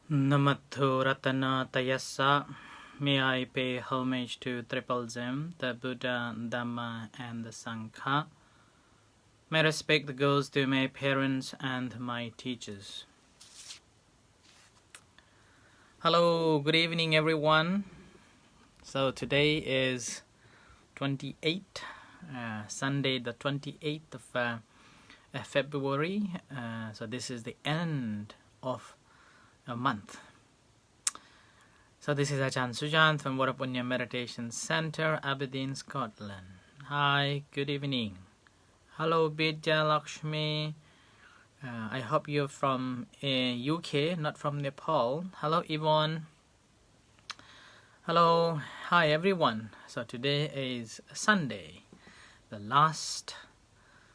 Namathu Ratana Tayassa. May I pay homage to Triple Zem, the Buddha, Dhamma, and the Sangha. My respect goes to my parents and my teachers. Hello, good evening, everyone. So today is 28, Sunday, the 28th of February. So this is the end of a month. So this is Ajahn Sujant from Varapunya Meditation Center, Aberdeen, Scotland. Hi, good evening. Hello, Bidya Lakshmi. I hope you're from UK, not from Nepal. Hello, Yvonne. Hello, hi everyone. So today is Sunday, the last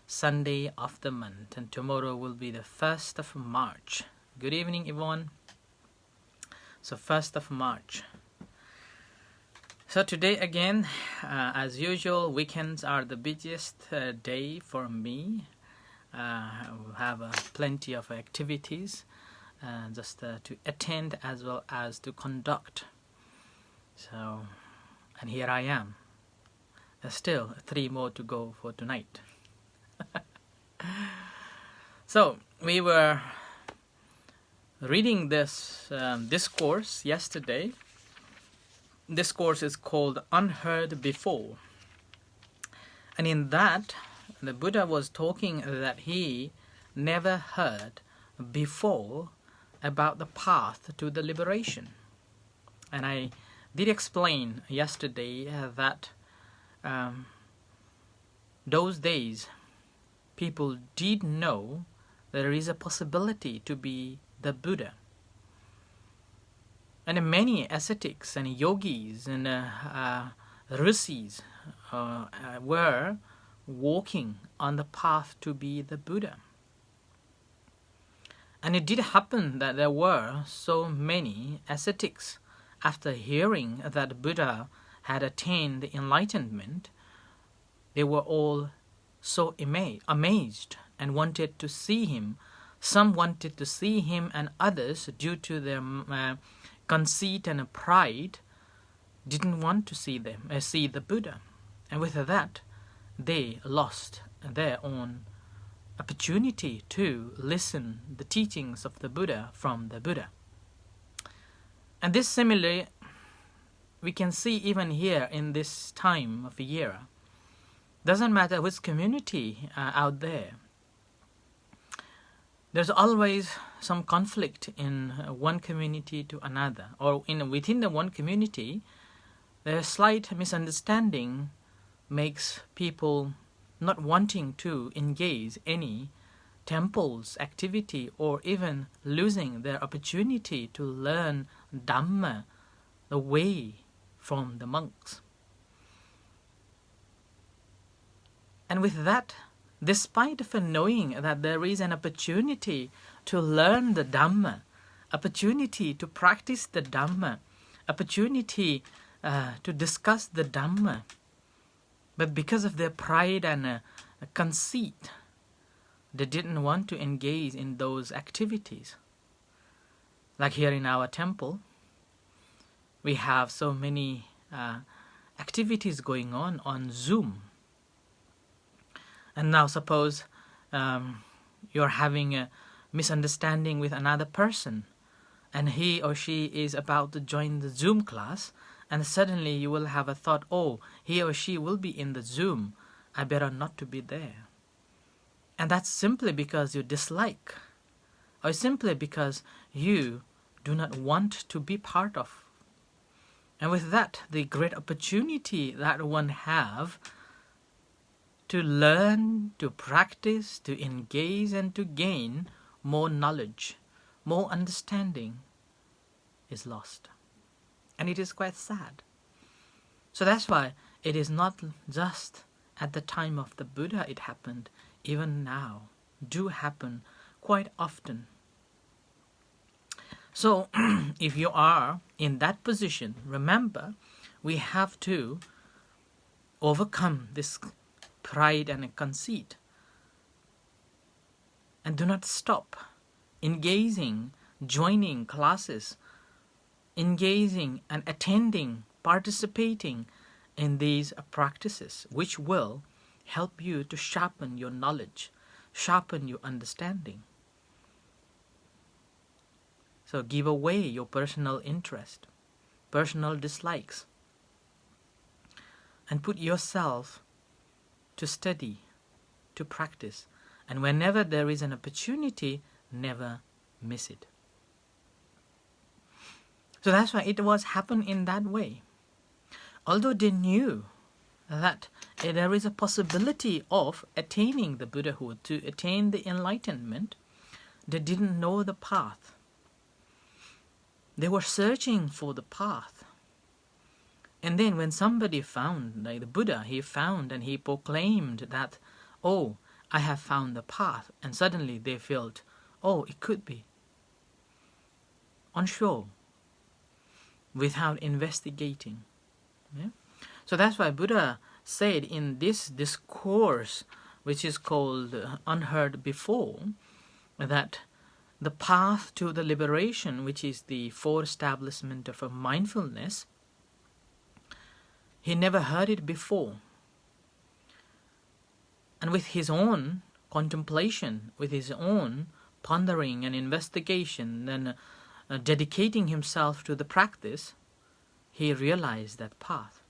Sunday of the month, and tomorrow will be the 1st of March. Good evening, Yvonne. So 1st of March. So today again, as usual, weekends are the busiest day for me. We have plenty of activities just to attend as well as to conduct. So, and here I am. There's still 3 more to go for tonight. So we were reading this discourse yesterday. This course is called Unheard Before. And in that, the Buddha was talking that he never heard before about the path to the liberation. And I did explain yesterday that those days people did know there is a possibility to be the Buddha. And many ascetics and yogis and rishis were walking on the path to be the Buddha. And it did happen that there were so many ascetics, after hearing that Buddha had attained the enlightenment, they were all so amazed and wanted to see him. Some wanted to see him, and others, due to their conceit and pride, didn't want to see the Buddha. And with that, they lost their own opportunity to listen the teachings of the Buddha from the Buddha. And this similarly, we can see even here in this time of the year. Doesn't matter which community out there. There's always some conflict in one community to another, or within the one community, the slight misunderstanding makes people not wanting to engage any temples activity, or even losing their opportunity to learn Dhamma, the way from the monks. And with that, despite of knowing that there is an opportunity to learn the Dhamma, opportunity to practice the Dhamma, opportunity to discuss the Dhamma, but because of their pride and conceit, they didn't want to engage in those activities. Like here in our temple, we have so many activities going on Zoom. And now suppose you're having a misunderstanding with another person, and he or she is about to join the Zoom class, and suddenly you will have a thought, oh, he or she will be in the Zoom, I better not to be there. And that's simply because you dislike, or simply because you do not want to be part of. And with that, the great opportunity that one have to learn, to practice, to engage, and to gain more knowledge, more understanding is lost. And it is quite sad. So that's why it is not just at the time of the Buddha it happened, even now, do happen quite often. So if you are in that position, remember, we have to overcome this pride and conceit, and do not stop engaging joining classes, engaging and attending, participating in these practices, which will help you to sharpen your knowledge, sharpen your understanding. So give away your personal interest, personal dislikes, and put yourself to study, to practice. And whenever there is an opportunity, never miss it. So that's why it was happened in that way. Although they knew that there is a possibility of attaining the Buddhahood, to attain the enlightenment, they didn't know the path. They were searching for the path. And then when somebody found, like the Buddha, he found and he proclaimed that, oh, I have found the path. And suddenly they felt, oh, it could be. Unsure, without investigating. Yeah? So that's why Buddha said in this discourse, which is called Unheard Before, that the path to the liberation, which is the foreestablishment of a mindfulness, he never heard it before. And with his own contemplation, with his own pondering and investigation, and dedicating himself to the practice, he realized that path.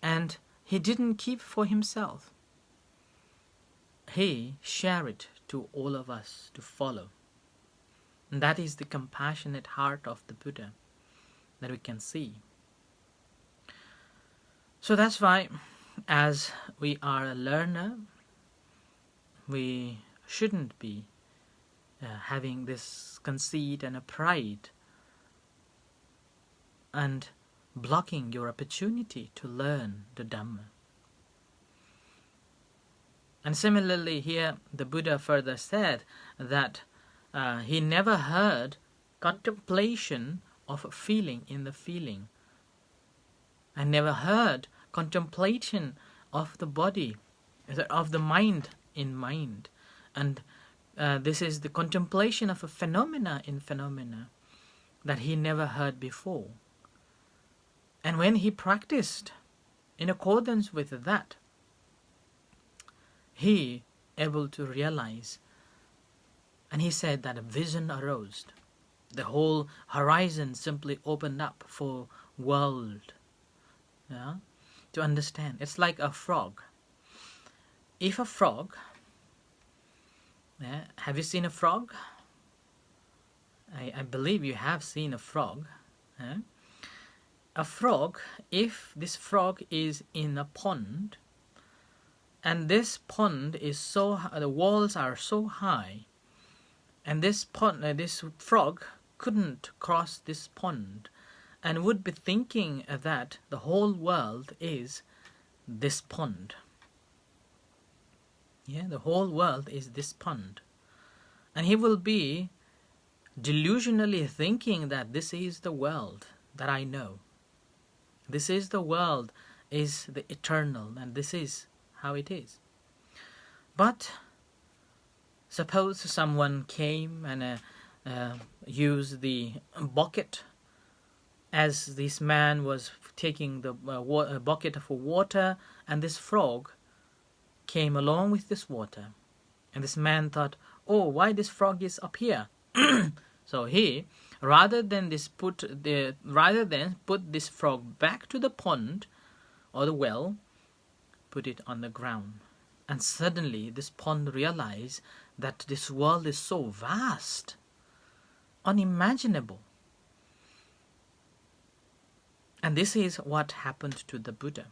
And he didn't keep for himself. He shared it to all of us to follow. And that is the compassionate heart of the Buddha that we can see. So that's why, as we are a learner, we shouldn't be having this conceit and a pride and blocking your opportunity to learn the Dhamma. And similarly here, the Buddha further said that he never heard contemplation of a feeling in the feeling. I never heard contemplation of the body, of the mind in mind. And this is the contemplation of a phenomena in phenomena that he never heard before. And when he practiced in accordance with that, he able to realize, and he said that a vision arose. The whole horizon simply opened up for world, to understand. It's like a frog. If a frog, have you seen a frog? I believe you have seen a frog. A frog, if this frog is in a pond, and this pond is so, the walls are so high, and this pond, this frog couldn't cross this pond, and would be thinking that the whole world is this pond. The whole world is this pond. And he will be delusionally thinking that this is the world that I know. This is the world, is the eternal, and this is how it is. But suppose someone came and used the bucket, as this man was taking the bucket of water, and this frog came along with this water. And this man thought, oh, why this frog is up here? So he, rather than put this frog back to the pond or the well, put it on the ground. And suddenly this pond realized that this world is so vast, unimaginable. And this is what happened to the Buddha.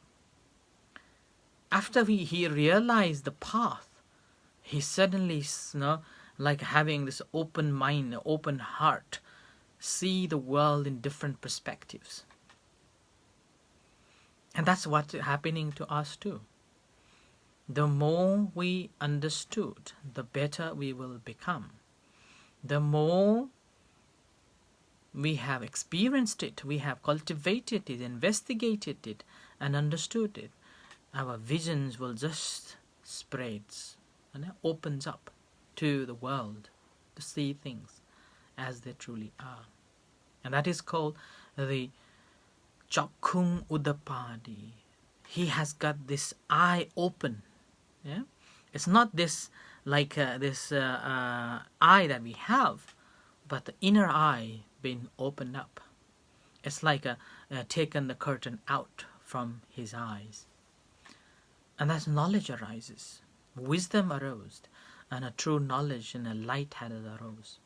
After he realized the path, he suddenly, like having this open mind, open heart, see the world in different perspectives. And that's what's happening to us too. The more we understood, the better we will become. The more we have experienced it, we have cultivated it, investigated it, and understood it, our visions will just spread and it opens up to the world to see things as they truly are. And that is called the Chakkung Udapadi. He has got this eye open. Yeah? It's not this like this eye that we have, but the inner eye being opened up. It's like taken the curtain out from his eyes. And as knowledge arises, wisdom arose, and a true knowledge and a light had arose.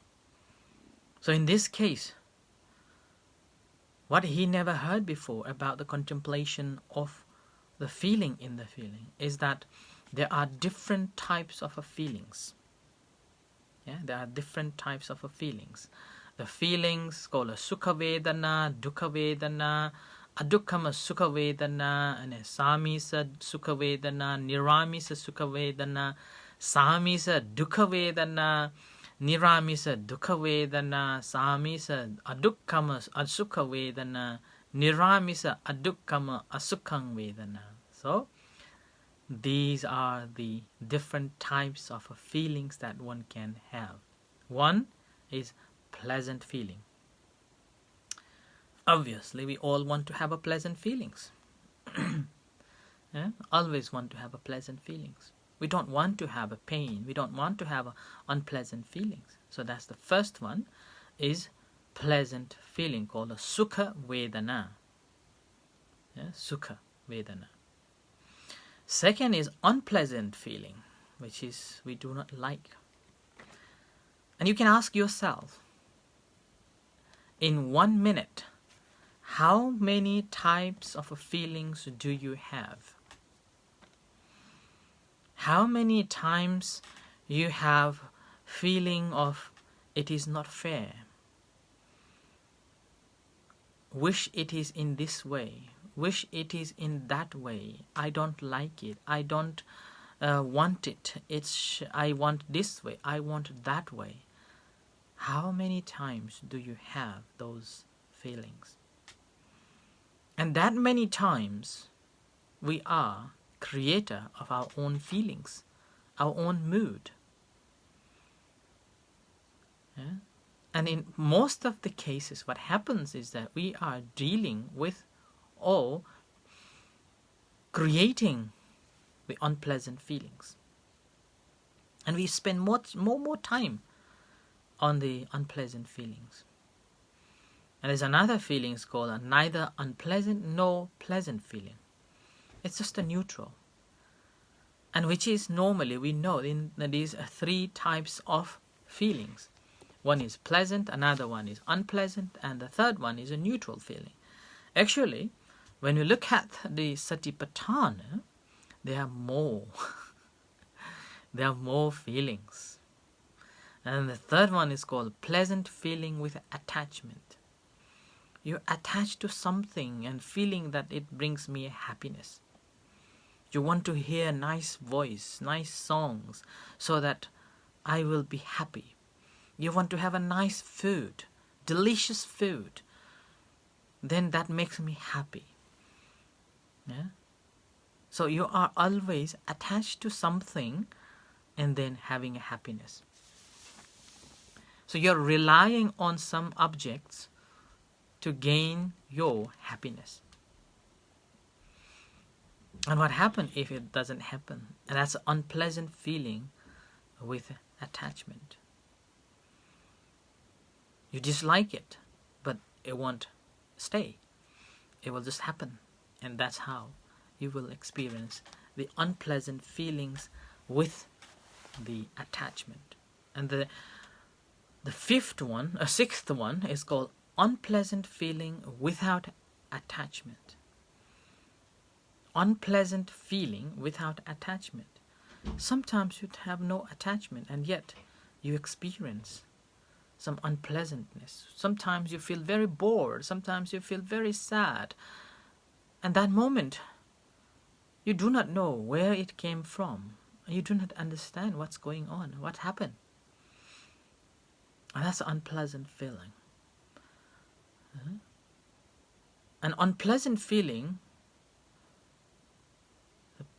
So in this case, what he never heard before about the contemplation of the feeling in the feeling is that there are different types of feelings. Yeah, there are different types of feelings. The feelings called Sukha Vedana, Dukkha Vedana, Adukkama Sukha Vedana, and Samisa Sukha Vedana, Niramisa Sukha Vedana, Samisa Dukkha Vedana, Niramisa Dukkha Vedana, Samisa Adukkama Asukha Vedana, Niramisa Adukkama Asukhang Vedana. So, these are the different types of feelings that one can have. One is pleasant feeling. Obviously, we all want to have a pleasant feelings. Yeah? Always want to have a pleasant feelings. We don't want to have a pain. We don't want to have unpleasant feelings. So that's the first one, is pleasant feeling called a Sukha Vedana. Yeah? Sukha Vedana. Second is unpleasant feeling, which is we do not like. And you can ask yourself, in 1 minute, how many types of feelings do you have? How many times you have feeling of it is not fair, wish it is in this way, wish it is in that way, I don't like it, I don't want it, I want this way, I want that way. How many times do you have those feelings? And that many times we are creator of our own feelings, our own mood. Yeah? And in most of the cases, what happens is that we are dealing with or creating the unpleasant feelings. And we spend more time on the unpleasant feelings. And there's another feeling called a neither unpleasant nor pleasant feeling. It's just a neutral. And which is normally, we know in these 3 types of feelings. One is pleasant, another one is unpleasant, and the third one is a neutral feeling. Actually, when you look at the Satipatthana, there are more. There are more feelings. And the third one is called pleasant feeling with attachment. You're attached to something and feeling that it brings me happiness. You want to hear nice voice, nice songs, so that I will be happy. You want to have a nice food, delicious food. Then that makes me happy. Yeah? So you are always attached to something and then having a happiness. So you're relying on some objects to gain your happiness. And what happens if it doesn't happen? And that's an unpleasant feeling with attachment. You dislike it, but it won't stay. It will just happen. And that's how you will experience the unpleasant feelings with the attachment. And the sixth one is called unpleasant feeling without attachment. Unpleasant feeling without attachment. Sometimes you have no attachment and yet you experience some unpleasantness. Sometimes you feel very bored. Sometimes you feel very sad. And that moment, you do not know where it came from. You do not understand what's going on, what happened. And that's an unpleasant feeling. An unpleasant feeling,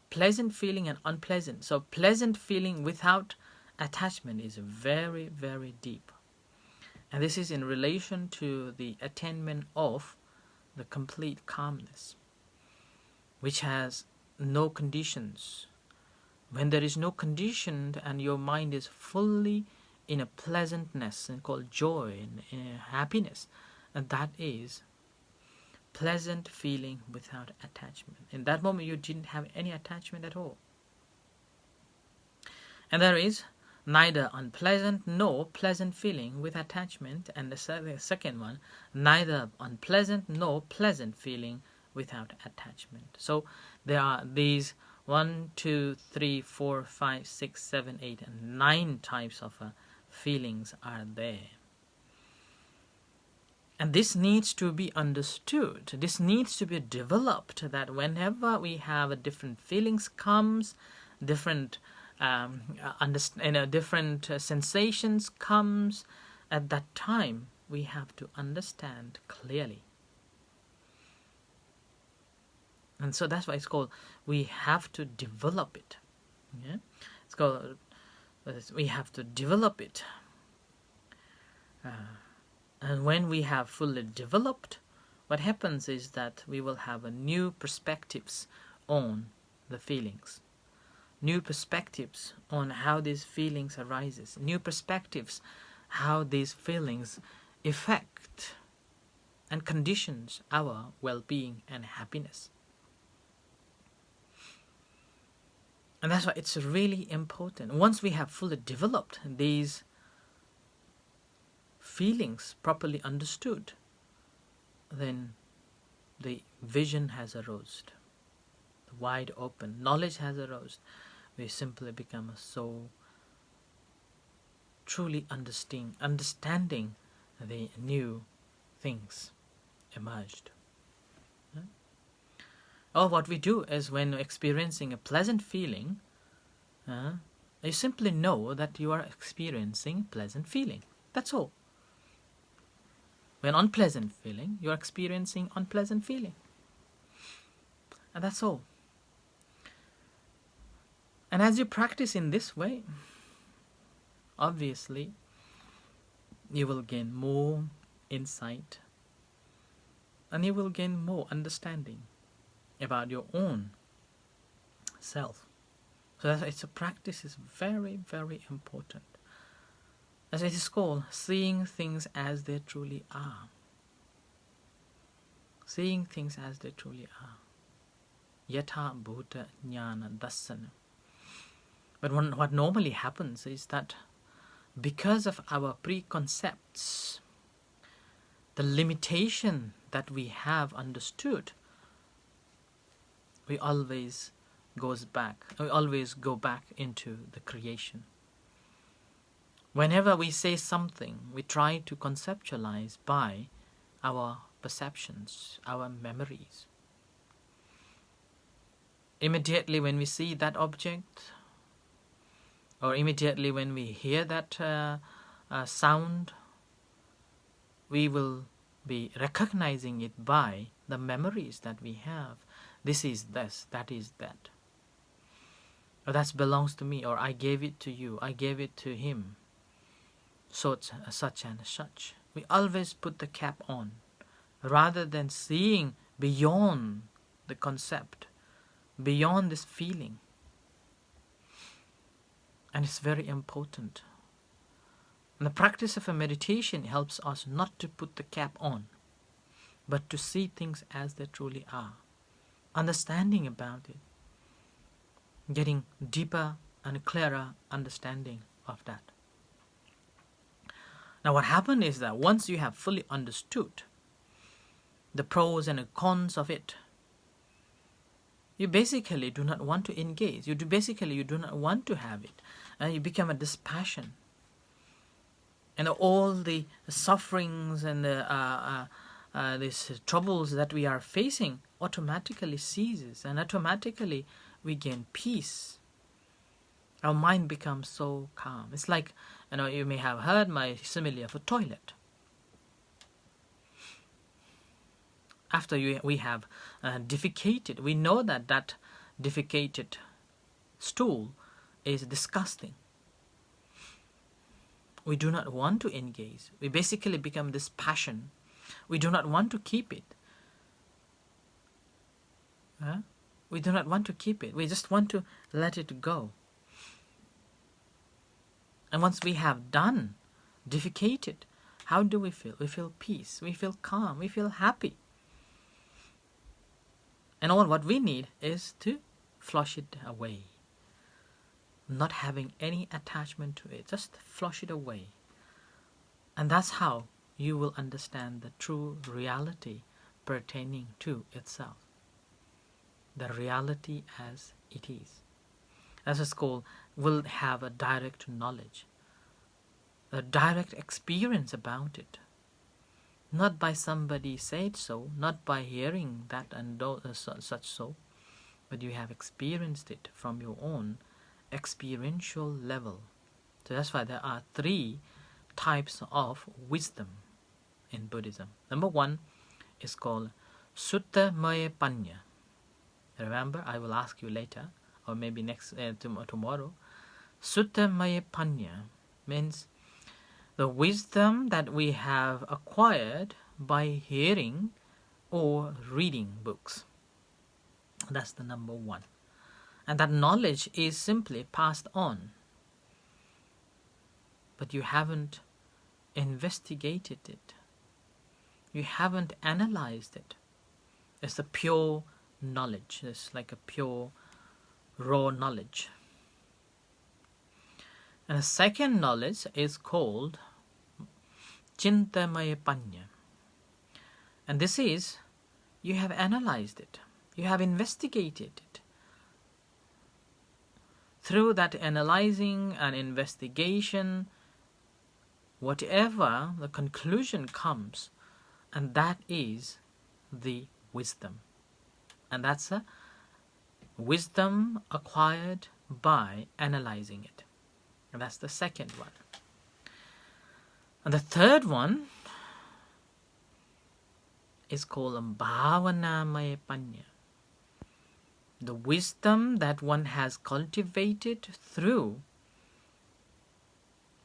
pleasant feeling and unpleasant. So pleasant feeling without attachment is very, very deep. And this is in relation to the attainment of the complete calmness, which has no conditions. When there is no condition and your mind is fully in a pleasantness and called joy and in happiness, and that is pleasant feeling without attachment. In that moment you didn't have any attachment at all. And there is neither unpleasant nor pleasant feeling with attachment, and the second one, neither unpleasant nor pleasant feeling without attachment. So there are these 1, 2, 3, 4, 5, 6, 7, 8, and 9 types of feelings are there. And this needs to be understood. This needs to be developed, that whenever we have a different feelings comes, different different sensations comes, at that time we have to understand clearly. And so that's why it's called, we have to develop it. Yeah? It's called, we have to develop it. And when we have fully developed, what happens is that we will have a new perspectives on the feelings. New perspectives on how these feelings arises. New perspectives how these feelings affect and conditions our well-being and happiness. And that's why it's really important. Once we have fully developed these feelings properly understood, then the vision has arose, the wide open knowledge has arose. We simply become so truly understanding the new things emerged. Or what we do is, when experiencing a pleasant feeling, you simply know that you are experiencing pleasant feeling. That's all. When unpleasant feeling, you are experiencing unpleasant feeling. And that's all. And as you practice in this way, obviously, you will gain more insight and you will gain more understanding about your own self. So it's a practice is very, very important. As it is called, seeing things as they truly are. Seeing things as they truly are. Yatha bhuta jnana dassana. But what normally happens is that because of our preconcepts, the limitation that we have understood, we always go back into the creation. Whenever we say something, we try to conceptualize by our perceptions, our memories. Immediately when we see that object, or immediately when we hear that sound, we will be recognizing it by the memories that we have. This is this, that is that. Or that belongs to me, or I gave it to you, I gave it to him. Such and such. We always put the cap on, rather than seeing beyond the concept, beyond this feeling. And it's very important. And the practice of a meditation helps us not to put the cap on, but to see things as they truly are. Understanding about it. Getting deeper and clearer understanding of that. Now what happened is that once you have fully understood the pros and the cons of it, you basically do not want to engage. You do not want to have it. And you become a dispassion. And all the sufferings and these troubles that we are facing automatically ceases, and automatically we gain peace. Our mind becomes so calm. It's like, you may have heard my simile of a toilet. After we have defecated, we know that defecated stool is disgusting. We do not want to engage. We basically become this passion. We do not want to keep it. We do not want to keep it. We just want to let it go. And once we have done, defecated, how do we feel? We feel peace. We feel calm. We feel happy. And all what we need is to flush it away. Not having any attachment to it. Just flush it away. And that's how you will understand the true reality pertaining to itself. The reality as it is. As a school will have a direct knowledge, a direct experience about it. Not by somebody said so, not by hearing that and such so, but you have experienced it from your own experiential level. So that's why there are 3 types of wisdom in Buddhism. Number 1 is called Sutta Maya Panya. Remember, I will ask you later, or maybe tomorrow. Sutta Maya Panya means the wisdom that we have acquired by hearing or reading books. That's the number 1. And that knowledge is simply passed on. But you haven't investigated it. You haven't analyzed it. It's a pure knowledge. It's like a pure, raw knowledge. And the second knowledge is called Chintamaya Panya. And this is, you have analyzed it. You have investigated it. Through that analyzing and investigation, whatever the conclusion comes, and that is the wisdom. And that's a wisdom acquired by analyzing it. And that's the second one. And the third one is called Bhavanamaya Panya. The wisdom that one has cultivated through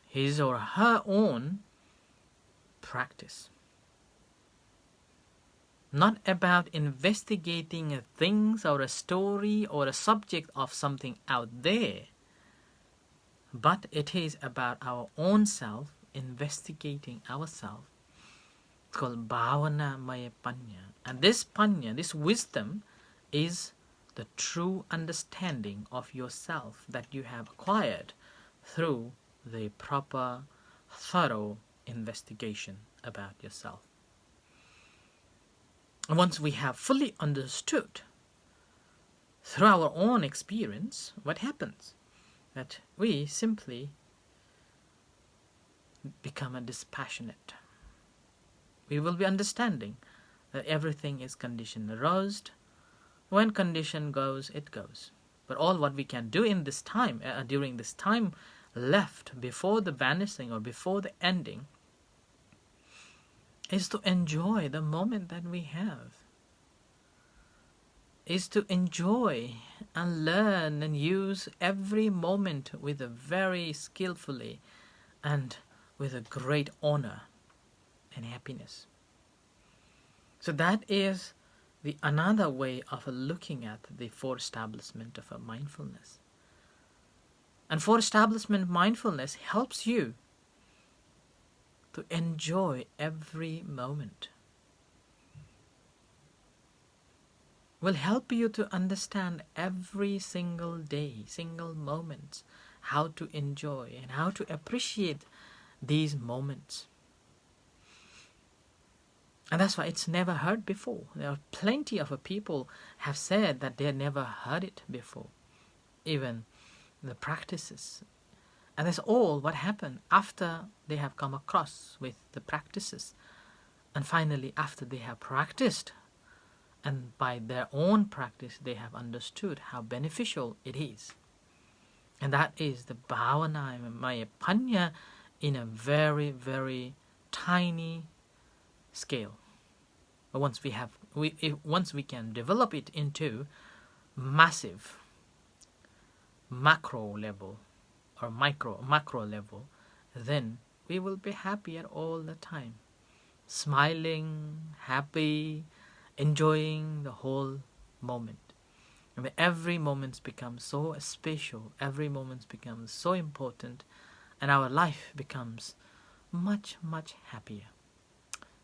his or her own practice. Not about investigating things or a story or a subject of something out there, but it is about our own self, investigating ourselves. It's called Bhavana Maya Panya. And this Panya, this wisdom, is the true understanding of yourself that you have acquired through the proper, thorough investigation about yourself. And once we have fully understood through our own experience, what happens? That we simply become a dispassionate. We will be understanding that everything is condition aroused. When condition goes, it goes. But all what we can do in this time, during this time left before the vanishing or before the ending, is to enjoy the moment that we have. Is to enjoy and learn and use every moment with a very skillfully and with a great honor and happiness. So that is the another way of looking at the 4 establishment of a mindfulness. And 4 establishment mindfulness helps you to enjoy every moment. Will help you to understand every single day, single moments, how to enjoy and how to appreciate these moments. And that's why it's never heard before. There are plenty of people have said that they never heard it before, even the practices. And that's all what happened after they have come across with the practices. And finally, after they have practiced, and by their own practice, they have understood how beneficial it is. And that is the Bhavana Maya Panya in a very, very tiny scale. But once we can develop it into massive macro level or macro level, then we will be happier all the time, smiling, happy, enjoying the whole moment. And every moment becomes so special, every moment becomes so important, and our life becomes much, much happier.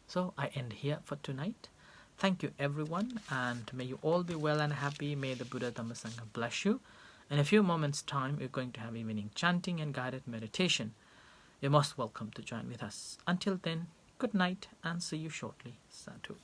So I end here for tonight. Thank you everyone, and may you all be well and happy. May the Buddha Dhamma Sangha bless you. In a few moments time, we're going to have evening chanting and guided meditation. You're most welcome to join with us. Until then, good night and see you shortly. Sadhu.